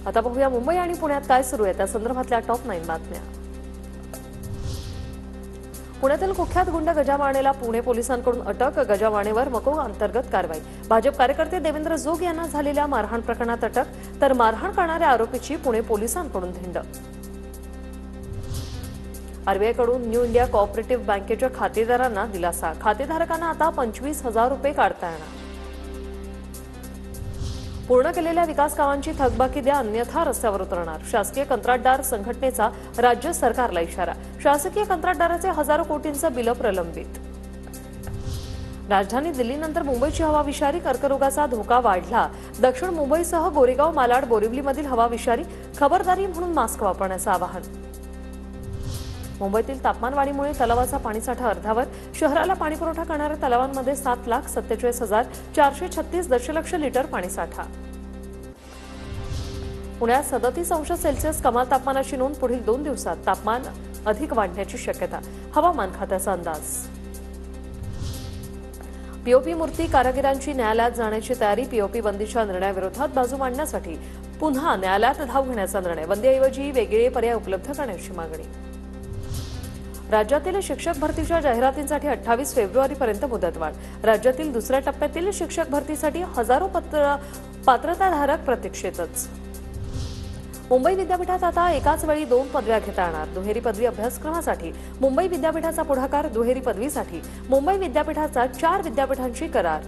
आता पाहूया मुंबई आणि पुण्यात काय सुरू आहे त्या संदर्भातल्या टॉप 9 बातम्या। पुण्यातील कुख्यात गुंड गजामानेला पुणे पोलिसांकडून अटक। गजामानेवर मको अंतर्गत कारवाई। भाजप कार्यकर्ते देवेंद्र जोग यांना झालेल्या मारहाण प्रकरणात अटक, तर मारहाण करणाऱ्या आरोपीची पुणे पोलिसांकडून धिंड। आरबीआयकडून न्यू इंडिया कोऑपरेटिव्ह बँकेच्या खातेदारांना दिलासा। खातेधारकांना आता 25,000 रुपये काढता येणार। पूर्ण केलेल्या विकास कामांची थकबाकी द्या, अन्यथा रस्त्यावर उतरणार। शासकीय कंत्राटदार संघटनेचा राज्य सरकारला इशारा। शासकीय कंत्राटदाराचे हजारो कोटींचे बिल प्रलंबित। राजधानी दिल्लीनंतर मुंबईची हवा विषारी। कर्करोगाचा धोका वाढला। दक्षिण मुंबईसह गोरेगाव, मालाड, बोरिवलीमधील हवा विषारी। खबरदारी म्हणून मास्क वापरण्याचं आवाहन। मुंबईतील तापमानवाढीमुळे तलावाचा पाणीसाठा अर्धावर। शहराला पाणीपुरवठा करणाऱ्या तलावांमध्ये 7,47,436 दशलक्ष लिटर पाणीसाठा। पुण्यात 37 अंश सेल्सिअस कमाल तापमानाची नोंद। पुढील 2 दिवसात तापमान अधिक वाढण्याची शक्यता। हवामान खात्याचा अंदाज। पीओपी मूर्ती कारागिरांची न्यायालयात जाण्याची तयारी। पीओपी बंदीच्या निर्णयाविरोधात बाजू मांडण्यासाठी पुन्हा न्यायालयात धाव घेण्याचा निर्णय। बंदीऐवजी वेगळे पर्याय उपलब्ध करण्याची मागणी। राज्यातील शिक्षक भरतीच्या जाहिरातींसाठी 28 फेब्रुवारीपर्यंत मुदतवाढ। राज्यातील दुसऱ्या टप्प्यातील शिक्षक भरतीसाठी हजारो पात्रताधारक प्रतीक्षेतच। मुंबई विद्यापीठात आता एकाच वेळी 2 पदव्या घेता येणार। दुहेरी पदवी अभ्यासक्रमासाठी मुंबई विद्यापीठाचा पुढाकार। दुहेरी पदवीसाठी मुंबई विद्यापीठाचा 4 विद्यापीठांशी करार।